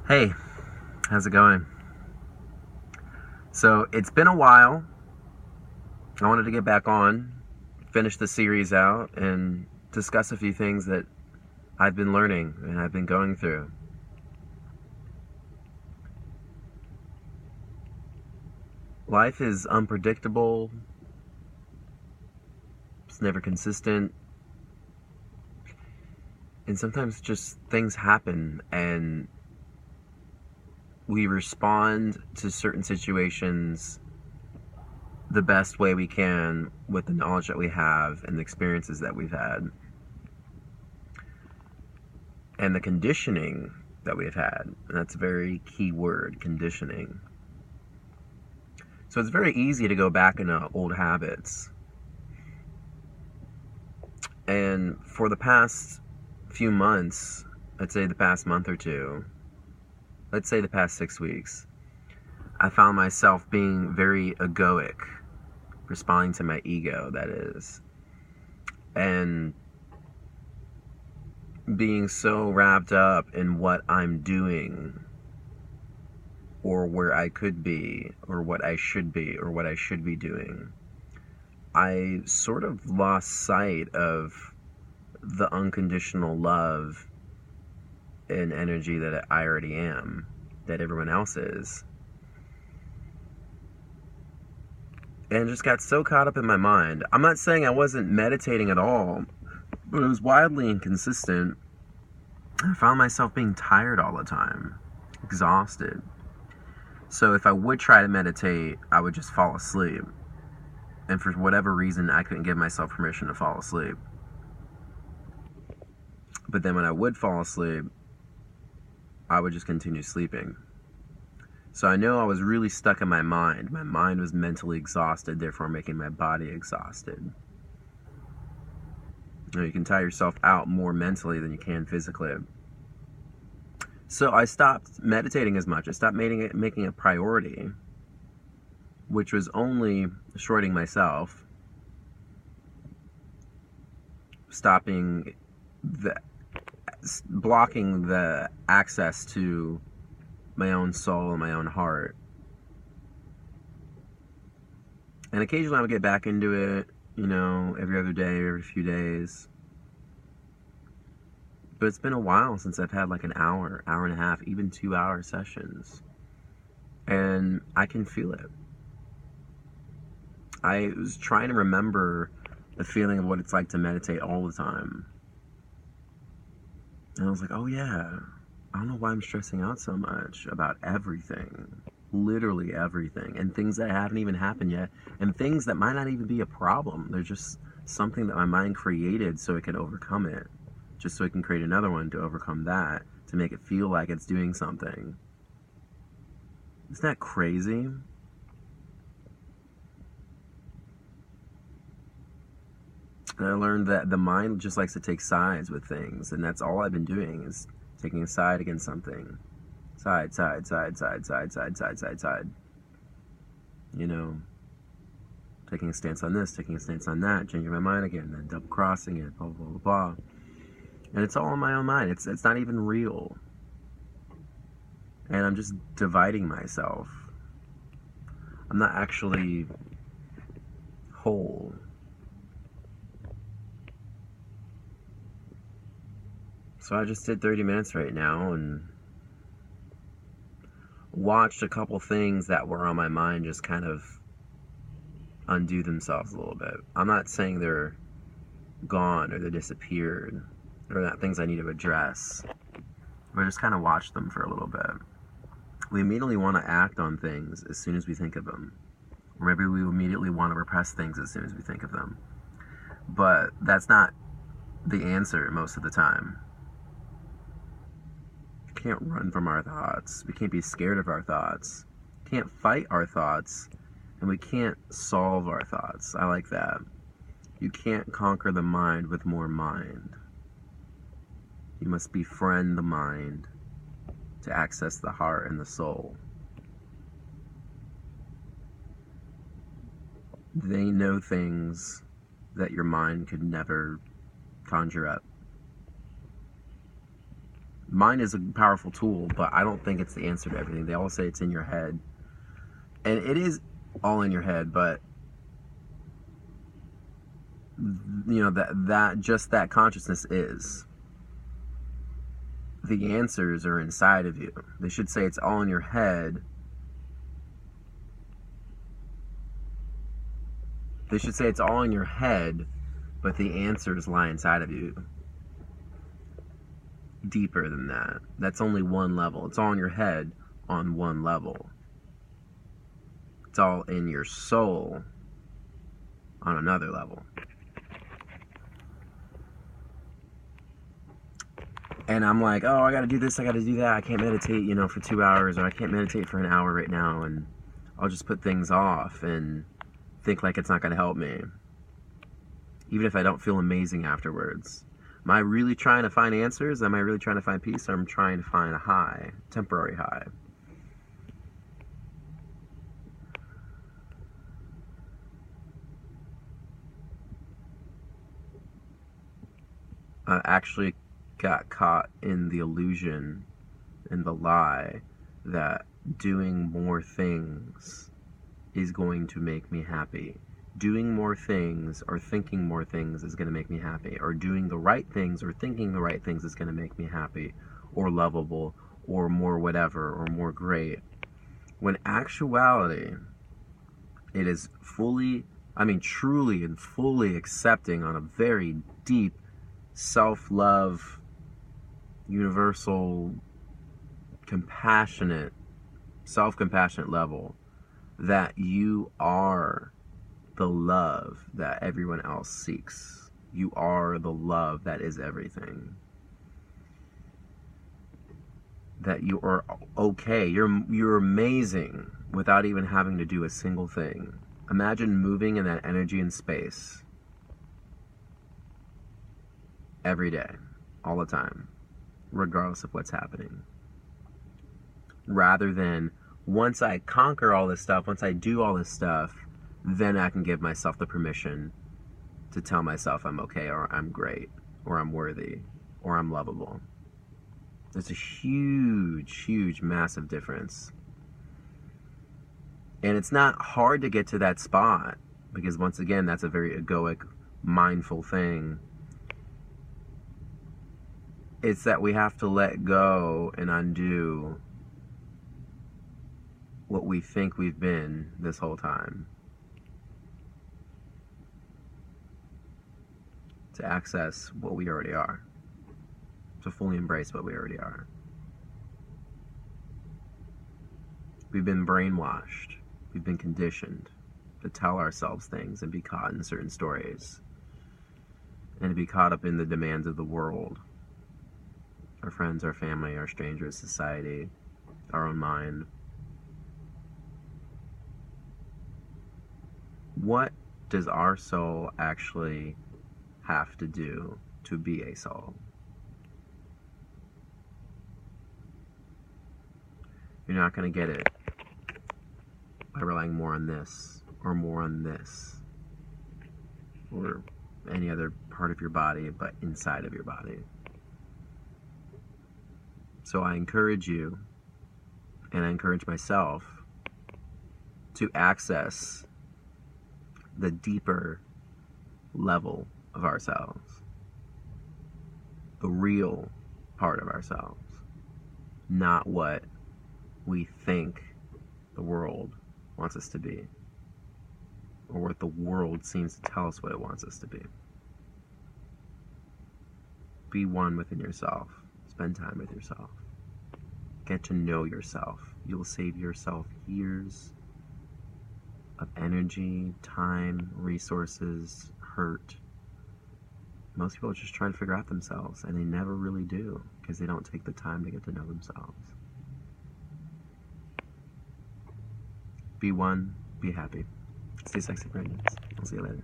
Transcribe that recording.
Hey, how's it going? So it's been a while. I wanted to get back on, finish the series out, and discuss a few things that I've been learning and I've been going through. Life is unpredictable, it's never consistent, and sometimes just things happen and we respond to certain situations the best way we can with the knowledge that we have and the experiences that we've had and the conditioning that we've had. And that's a very key word, conditioning. So it's very easy to go back into old habits. And for the past few months, I'd say the past month or two, let's say the past 6 weeks, I found myself being very egoic, responding to my ego, that is, and being so wrapped up in what I'm doing or where I could be or what I should be or what I should be doing. I sort of lost sight of the unconditional love and energy that I already am, that everyone else is. And just got so caught up in my mind. I'm not saying I wasn't meditating at all, but it was wildly inconsistent. I found myself being tired all the time, exhausted. So if I would try to meditate, I would just fall asleep. And for whatever reason, I couldn't give myself permission to fall asleep. But then when I would fall asleep, I would just continue sleeping. So I know I was really stuck in my mind. My mind was mentally exhausted, therefore making my body exhausted. You can tire yourself out more mentally than you can physically. So I stopped meditating as much. I stopped making it a priority, which was only shorting myself, stopping blocking the access to my own soul and my own heart. And occasionally I would get back into it, every other day, every few days. But it's been a while since I've had like an hour, hour and a half, even 2 hour sessions. And I can feel it. I was trying to remember the feeling of what it's like to meditate all the time. And I was like, oh yeah, I don't know why I'm stressing out so much about everything. Literally everything. And things that haven't even happened yet. And things that might not even be a problem. They're just something that my mind created so it can overcome it. Just so it can create another one to overcome that. To make it feel like it's doing something. Isn't that crazy? And I learned that the mind just likes to take sides with things. And that's all I've been doing is taking a side against something. Side, side, side, side, side, side, side, side, side. Taking a stance on this, taking a stance on that, changing my mind again, then double crossing it, blah, blah, blah, blah. And it's all in my own mind. It's not even real. And I'm just dividing myself. I'm not actually whole. So I just did 30 minutes right now and watched a couple things that were on my mind just kind of undo themselves a little bit. I'm not saying they're gone or they disappeared or not things I need to address, but I just kind of watched them for a little bit. We immediately want to act on things as soon as we think of them. Or maybe we immediately want to repress things as soon as we think of them. But that's not the answer most of the time. We can't run from our thoughts. We can't be scared of our thoughts. We can't fight our thoughts. And we can't solve our thoughts. I like that. You can't conquer the mind with more mind. You must befriend the mind to access the heart and the soul. They know things that your mind could never conjure up. Mind is a powerful tool, but I don't think it's the answer to everything. They all say it's in your head. And it is all in your head, but you know, that consciousness is. The answers are inside of you. They should say it's all in your head. They should say it's all in your head, but the answers lie inside of you. Deeper than that. That's only one level. It's all in your head on one level. It's all in your soul on another level. And I'm like, oh, I gotta do this, I gotta do that. I can't meditate, you know, for 2 hours, or I can't meditate for an hour right now, and I'll just put things off and think like it's not gonna help me. Even if I don't feel amazing afterwards. Am I really trying to find answers? Am I really trying to find peace? Or am I trying to find a high, temporary high? I actually got caught in the illusion and the lie that doing more things is going to make me happy. Doing more things or thinking more things is going to make me happy. Or doing the right things or thinking the right things is going to make me happy or lovable or more whatever or more great. When actuality, it is fully, truly and fully accepting on a very deep self-love, universal, compassionate, self-compassionate level, that you are the love that everyone else seeks. You are the love that is everything. That you are okay. You're amazing without even having to do a single thing. Imagine moving in that energy and space every day, all the time, regardless of what's happening. Rather than, once I conquer all this stuff, once I do all this stuff, then I can give myself the permission to tell myself I'm okay, or I'm great, or I'm worthy, or I'm lovable. There's a huge, huge, massive difference. And it's not hard to get to that spot, because once again, that's a very egoic, mindful thing. It's that we have to let go and undo what we think we've been this whole time. To access what we already are. To fully embrace what we already are. We've been brainwashed. We've been conditioned to tell ourselves things and be caught in certain stories. And to be caught up in the demands of the world. Our friends, our family, our strangers, society, our own mind. What does our soul actually have to do to be a soul? You're not going to get it by relying more on this, or more on this, or any other part of your body, but inside of your body. So I encourage you, and I encourage myself, to access the deeper level of ourselves, the real part of ourselves, not what we think the world wants us to be, or what the world seems to tell us what it wants us to be. Be one within yourself. Spend time with yourself. Get to know yourself. You'll save yourself years of energy, time, resources, hurt. Most people are just trying to figure out themselves, and they never really do, because they don't take the time to get to know themselves. Be one, be happy. Stay sexy, Brandon. I'll see you later.